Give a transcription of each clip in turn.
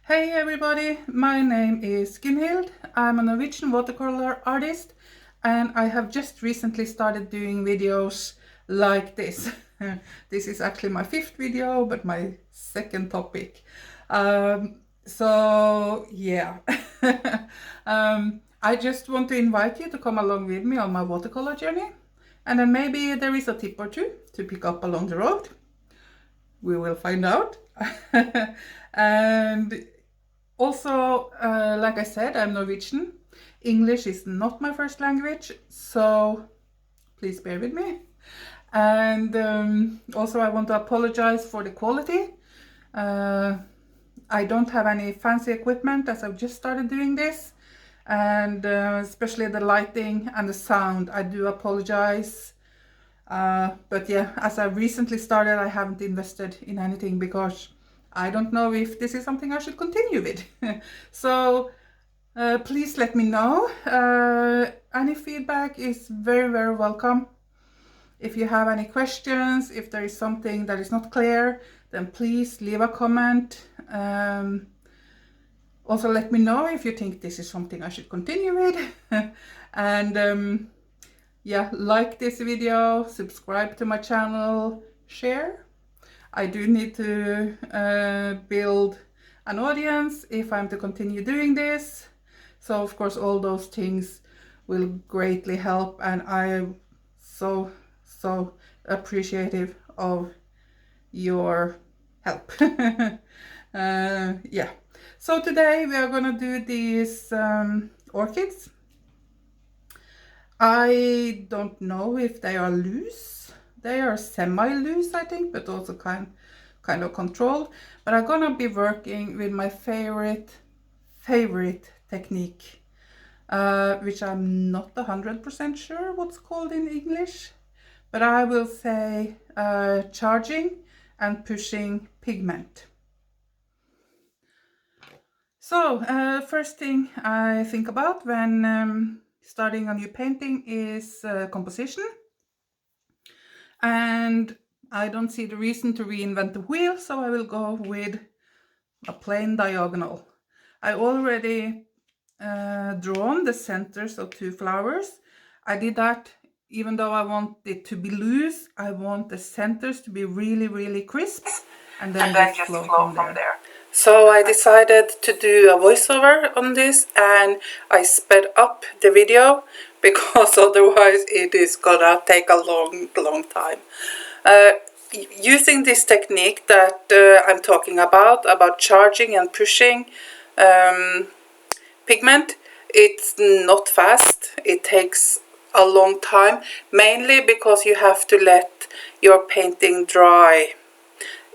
Hey everybody, my name is Gunhild. I'm a Norwegian watercolor artist and I have just recently started doing videos like this. This is actually my fifth video, but my second topic. So yeah, I just want to invite you to come along with me on my watercolor journey, and then maybe there is a tip or two to pick up along the road. We will find out. And also, like I said, I'm Norwegian. English is not my first language, so please bear with me. And also I want to apologize for the quality. I don't have any fancy equipment as I've just started doing this, and especially the lighting and the sound. I do apologize. But yeah, as I recently started, I haven't invested in anything because I don't know if this is something I should continue with. So please let me know. Any feedback is very, very welcome. If you have any questions, if there is something that is not clear, then please leave a comment. Also let me know if you think this is something I should continue with. And yeah, like this video, subscribe to my channel, share. I do need to build an audience if I'm to continue doing this. So of course all those things will greatly help, and I am so appreciative of your help. Yeah, so today we are gonna do these orchids. I don't know if they are loose. They are semi-loose, I think, but also kind of controlled. But I'm gonna be working with my favorite technique, which I'm not 100% sure what's called in English, but I will say charging and pushing pigment. So first thing I think about when starting a new painting is composition, and I don't see the reason to reinvent the wheel, so I will go with a plain diagonal. I already drawn the centers of two flowers. I did that even though I want it to be loose. I want the centers to be really crisp, and then just flow from there. So I decided to do a voiceover on this, and I sped up the video because otherwise it is gonna take a long time. Using this technique that I'm talking about charging and pushing pigment, it's not fast. It takes a long time, mainly because you have to let your painting dry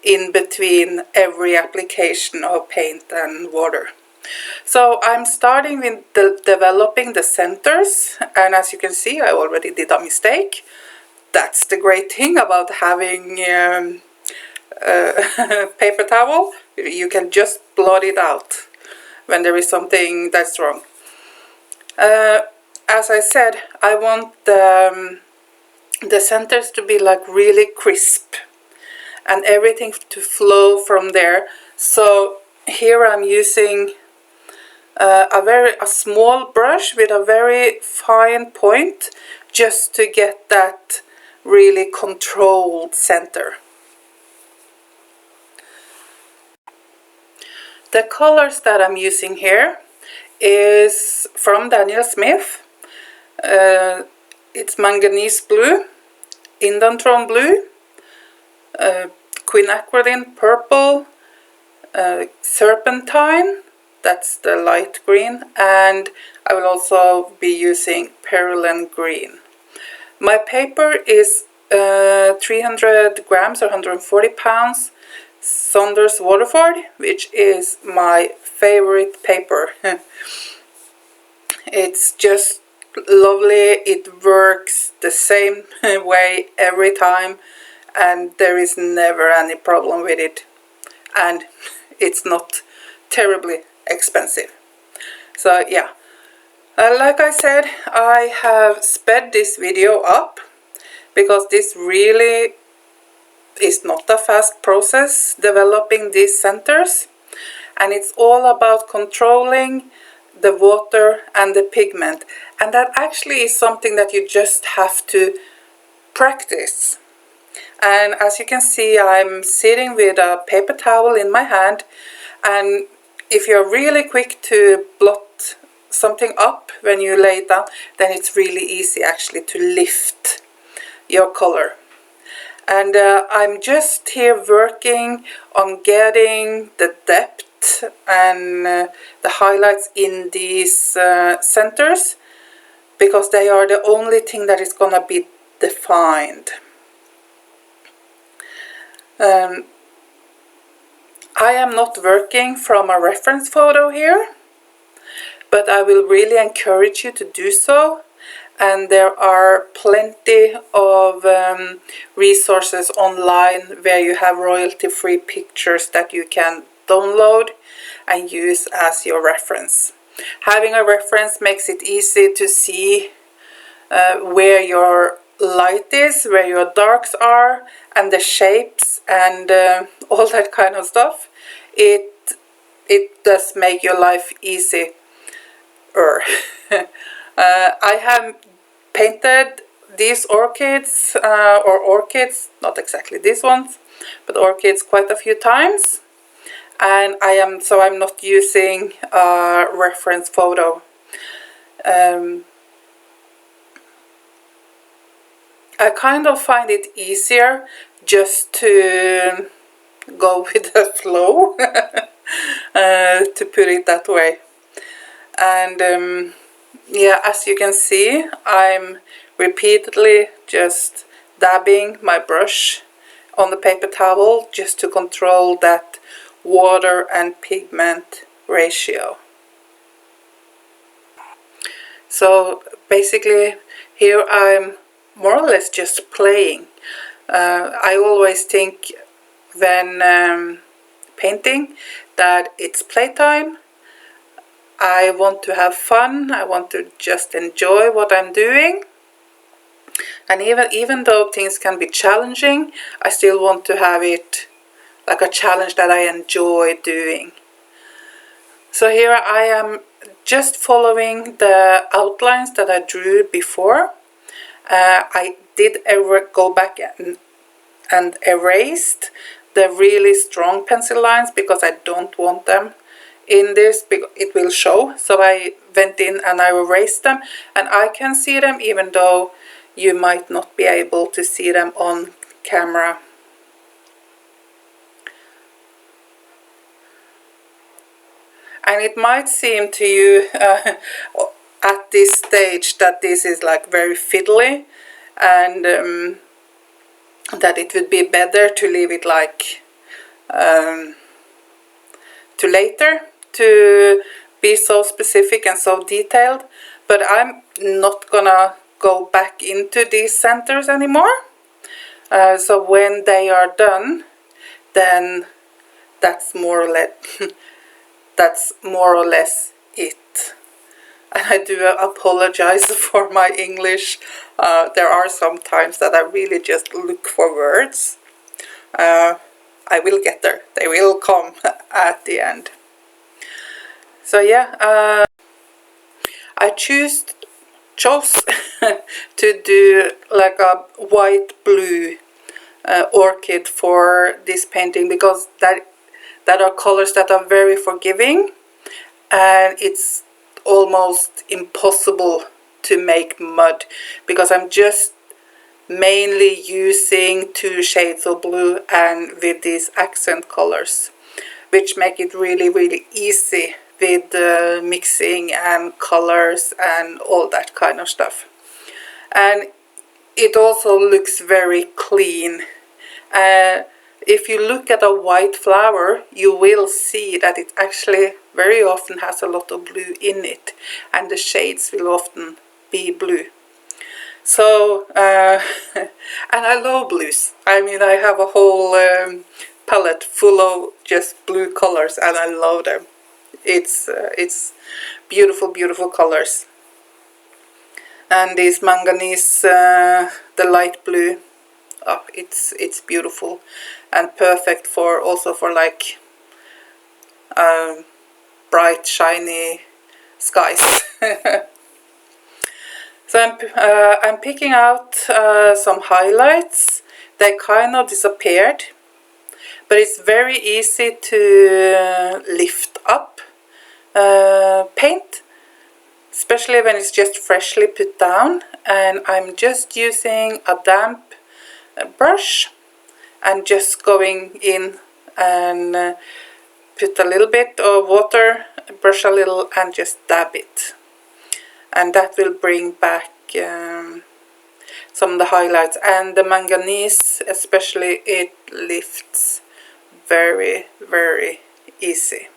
in between every application of paint and water. So I'm starting with developing the centers, and as you can see, I already did a mistake. That's the great thing about having paper towel. You can just blot it out when there is something that's wrong. As I said, I want the centers to be like really crisp and everything to flow from there. So here I'm using a small brush with a very fine point, just to get that really controlled center. The colors that I'm using here is from Daniel Smith. It's manganese blue, indanthrone blue, quinacridone purple, serpentine, that's the light green, and I will also be using perylene green. My paper is 300 grams or 140 pounds Saunders Waterford, which is my favorite paper. It's just lovely. It works the same way every time, and there is never any problem with it, and it's not terribly expensive. So yeah, like I said, I have sped this video up because this really is not a fast process developing these centers, and it's all about controlling the water and the pigment, and that actually is something that you just have to practice. And as you can see, I'm sitting with a paper towel in my hand, and if you're really quick to blot something up when you lay it down, then it's really easy actually to lift your color. And I'm just here working on getting the depth and the highlights in these centers, because they are the only thing that is gonna be defined. I am not working from a reference photo here, but I will really encourage you to do so. And there are plenty of resources online where you have royalty-free pictures that you can download and use as your reference. Having a reference makes it easy to see where your light is, where your darks are, and the shapes and all that kind of stuff. It does make your life easier. I have painted these orchids, not exactly these ones, but orchids quite a few times, and I'm not using a reference photo. I kind of find it easier just to go with the flow, to put it that way. And yeah, as you can see, I'm repeatedly just dabbing my brush on the paper towel just to control that water and pigment ratio. So basically here I'm more or less just playing. I always think when painting that it's playtime. I want to have fun, I want to just enjoy what I'm doing. And even though things can be challenging, I still want to have it like a challenge that I enjoy doing. So here I am just following the outlines that I drew before. I did go back and erased the really strong pencil lines because I don't want them in this, because it will show. So I went in and I erased them, and I can see them even though you might not be able to see them on camera. And it might seem to you at this stage that this is like very fiddly, and that it would be better to leave it like to later, to be so specific and so detailed. But I'm not gonna go back into these centers anymore. So when they are done, then that's more or less it. And I do apologize for my English. There are some times that I really just look for words. I will get there. They will come at the end. So yeah, I chose to do like a white-blue orchid for this painting, because that are colors that are very forgiving, and it's almost impossible to make mud, because I'm just mainly using 2 shades of blue and with these accent colors, which make it really easy with mixing and colors and all that kind of stuff. And it also looks very clean. If you look at a white flower, you will see that it actually very often has a lot of blue in it, and the shades will often be blue. So, and I love blues. I mean, I have a whole palette full of just blue colors, and I love them. It's beautiful colors. And this manganese, the light blue, oh, it's beautiful and perfect for also for like bright shiny skies. So I'm picking out some highlights. They kind of disappeared, but it's very easy to lift up paint, especially when it's just freshly put down. And I'm just using a damp brush and just going in and put a little bit of water, brush a little, and just dab it. And that will bring back some of the highlights. And the manganese especially, it lifts very, very easy.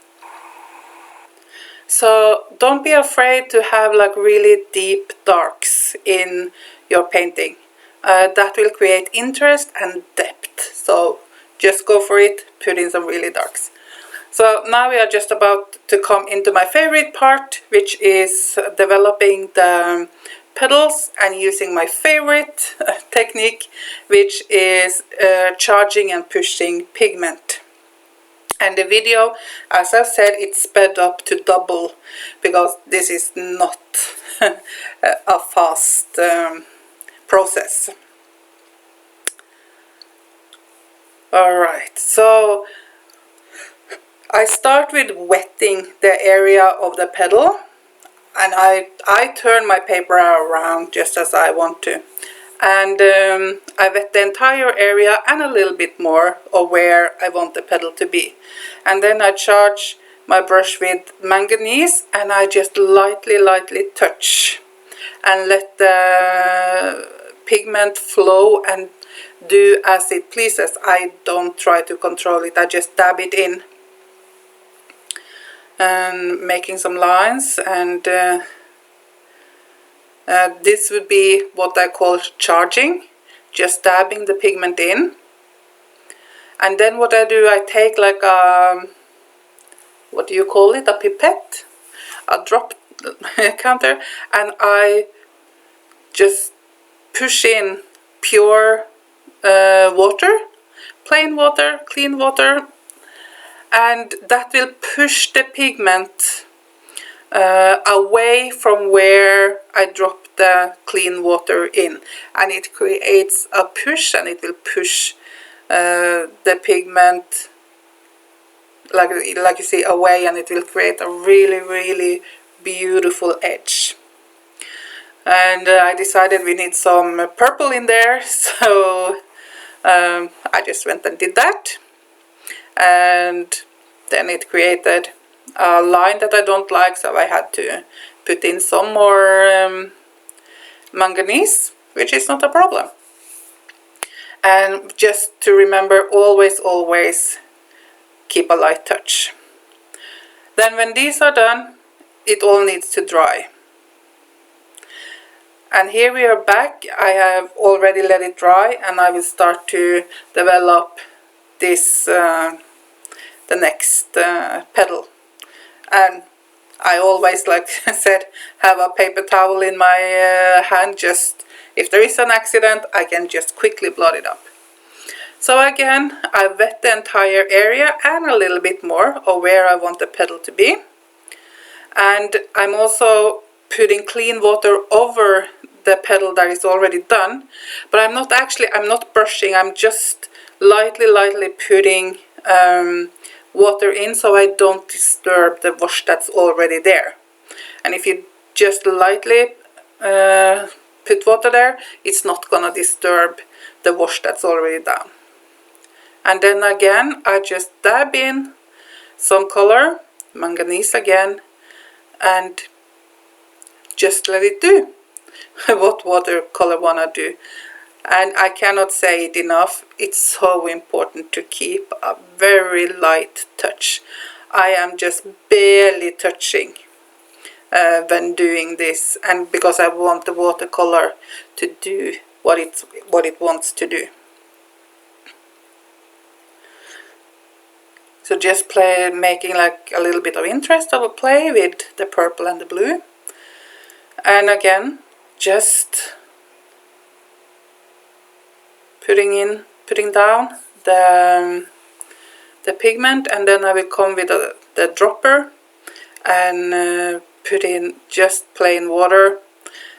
So don't be afraid to have like really deep darks in your painting. That will create interest and depth. So just go for it, put in some really darks. So now we are just about to come into my favorite part, which is developing the petals and using my favorite technique, which is charging and pushing pigment. And the video, as I've said, it's sped up to double because this is not a fast process. Alright, so I start with wetting the area of the petal, and I turn my paper around just as I want to. And I wet the entire area and a little bit more of where I want the petal to be. And then I charge my brush with manganese and I just lightly touch and let the pigment flow and do as it pleases. I don't try to control it, I just dab it in and making some lines. And this would be what I call charging, just dabbing the pigment in. And then what I do, I take like a, what do you call it, a pipette, a drop counter, and I just push in pure water, plain water, clean water, and that will push the pigment away from where I drop the clean water in, and it creates a push, and it will push the pigment like you see away, and it will create a really beautiful edge. And I decided we need some purple in there, so I just went and did that, and then it created a line that I don't like, so I had to put in some more manganese, which is not a problem. And just to remember, always keep a light touch. Then when these are done, it all needs to dry. And here we are back. I have already let it dry, and I will start to develop this the next petal. And I always, like I said, have a paper towel in my hand, just if there is an accident I can just quickly blot it up. So again, I wet the entire area and a little bit more of where I want the petal to be. And I'm also putting clean water over the petal that is already done, but I'm not brushing, I'm just lightly putting water in, so I don't disturb the wash that's already there. And if you just lightly put water there, it's not gonna disturb the wash that's already done. And then again, I just dab in some color, manganese again, and just let it do what watercolor wanna do. And I cannot say it enough, it's so important to keep a very light touch. I am just barely touching when doing this, and because I want the watercolor to do what it wants to do. So just making like a little bit of interest of a play with the purple and the blue. And again, just putting down the the pigment, and then I will come with the dropper and put in just plain water.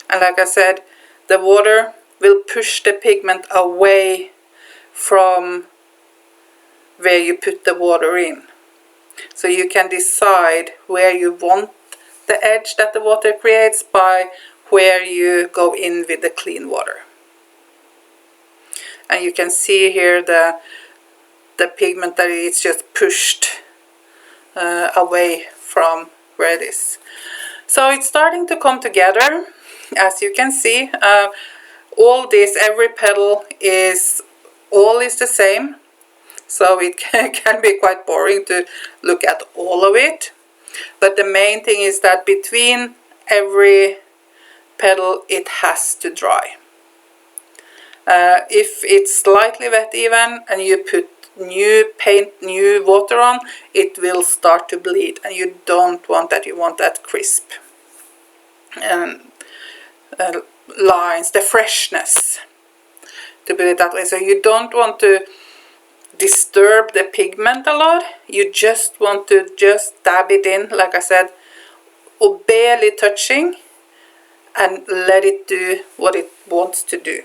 And like I said, the water will push the pigment away from where you put the water in. So you can decide where you want the edge that the water creates by where you go in with the clean water. And you can see here the pigment that it's just pushed away from where it is. So it's starting to come together, as you can see. All this, every petal is the same, so it can be quite boring to look at all of it. But the main thing is that between every petal it has to dry. If it's slightly wet even and you put new paint, new water on, it will start to bleed, and you don't want that. You want that crisp lines, the freshness, to put it that way. So you don't want to disturb the pigment a lot. You just want to just dab it in, like I said, or barely touching, and let it do what it wants to do.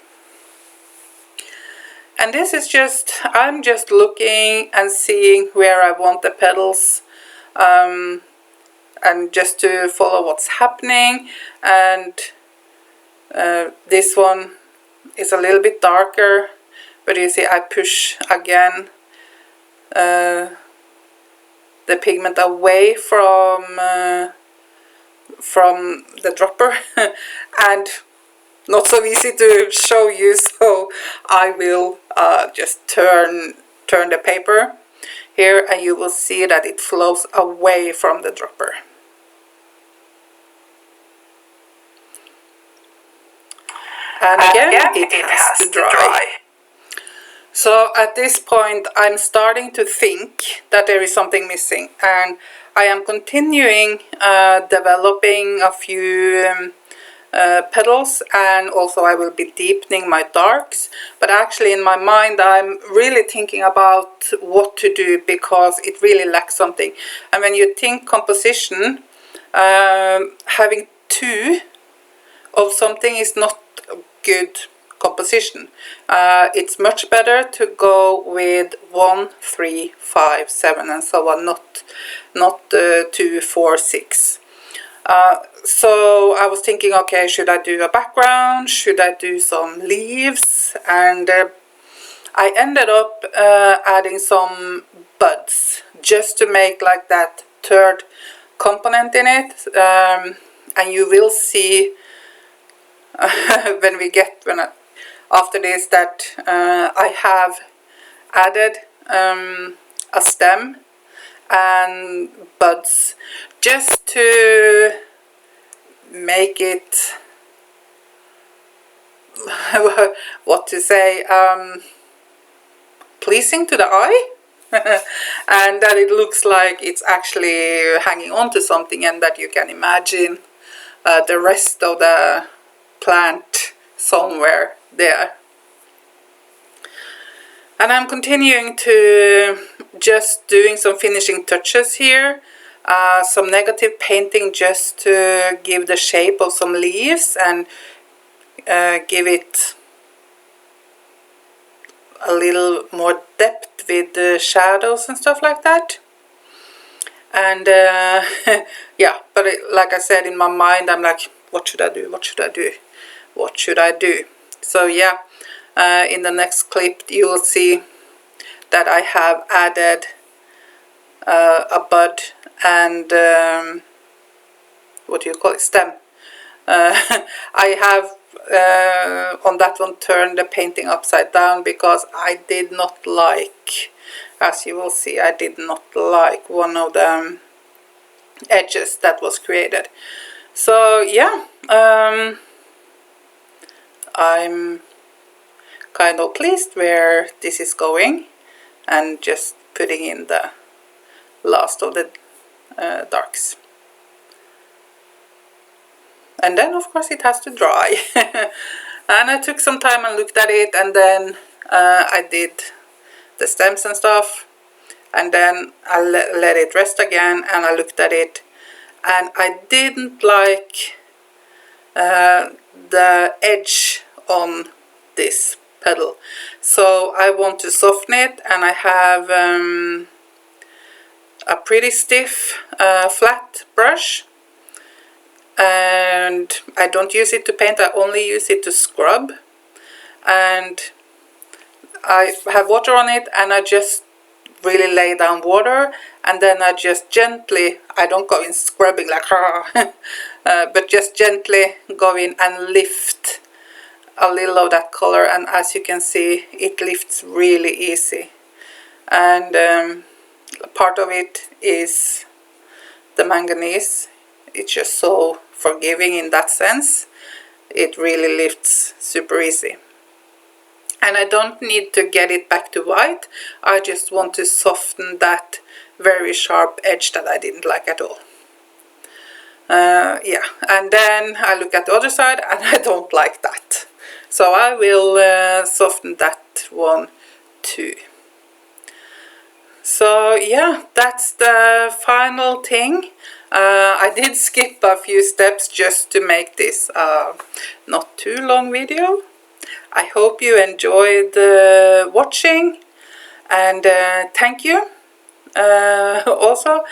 And this is just, I'm just looking and seeing where I want the petals, and just to follow what's happening. And this one is a little bit darker, but you see I push again the pigment away from the dropper and not so easy to show you, so I will just turn the paper here, and you will see that it flows away from the dropper. And again it has to dry. So at this point I'm starting to think that there is something missing, and I am continuing developing a few petals, and also I will be deepening my darks. But actually in my mind I'm really thinking about what to do, because it really lacks something. And when you think composition, having two of something is not a good composition. It's much better to go with 1, 3, 5, 7 and so on, not 2, 4, 6. So I was thinking, okay, should I do a background? Should I do some leaves? And I ended up adding some buds, just to make like that third component in it. And you will see after this that I have added a stem and buds, just to make it what to say, pleasing to the eye. And that it looks like it's actually hanging on to something, and that you can imagine the rest of the plant somewhere there. And I'm continuing to just doing some finishing touches here, some negative painting just to give the shape of some leaves and give it a little more depth with the shadows and stuff like that. And yeah, but like I said, in my mind I'm like, what should I do, what should I do, what should I do? So yeah, in the next clip you will see that I have added a bud and what do you call it, stem. I have on that one turned the painting upside down, because I did not like, as you will see, I did not like one of the edges that was created. So yeah, I'm kind of pleased where this is going, and just putting in the last of the darks. And then of course it has to dry. And I took some time and looked at it, and then I did the stems and stuff, and then I let it rest again, and I looked at it, and I didn't like the edge on this petal, so I want to soften it, and I have a pretty stiff flat brush, and I don't use it to paint, I only use it to scrub, and I have water on it, and I just really lay down water, and then I just gently, I don't go in scrubbing like but just gently go in and lift a little of that color, and as you can see, it lifts really easy. And part of it is the manganese. It's just so forgiving in that sense. It really lifts super easy. And I don't need to get it back to white. I just want to soften that very sharp edge that I didn't like at all. Yeah, and then I look at the other side, and I don't like that. So I will soften that one too. So yeah, that's the final thing. I did skip a few steps just to make this not too long video. I hope you enjoyed watching, and thank you also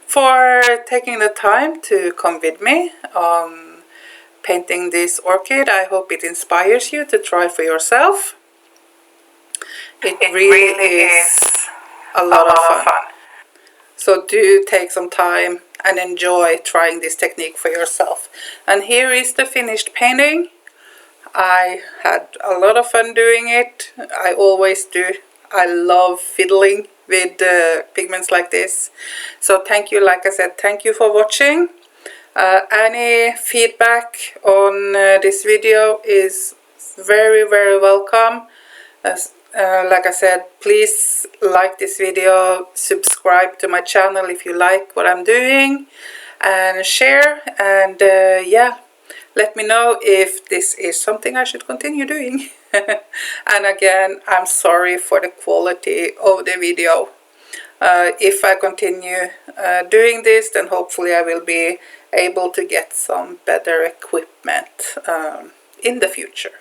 for taking the time to come with me on painting this orchid. I hope it inspires you to try for yourself. It really is a lot of fun. So do take some time and enjoy trying this technique for yourself. And here is the finished painting. I had a lot of fun doing it. I always do. I love fiddling with pigments like this. So thank you, like I said, thank you for watching. Any feedback on this video is very welcome. Like I said, please like this video, subscribe to my channel if you like what I'm doing, and share, and yeah, let me know if this is something I should continue doing. And again, I'm sorry for the quality of the video. If I continue doing this, then hopefully I will be able to get some better equipment in the future.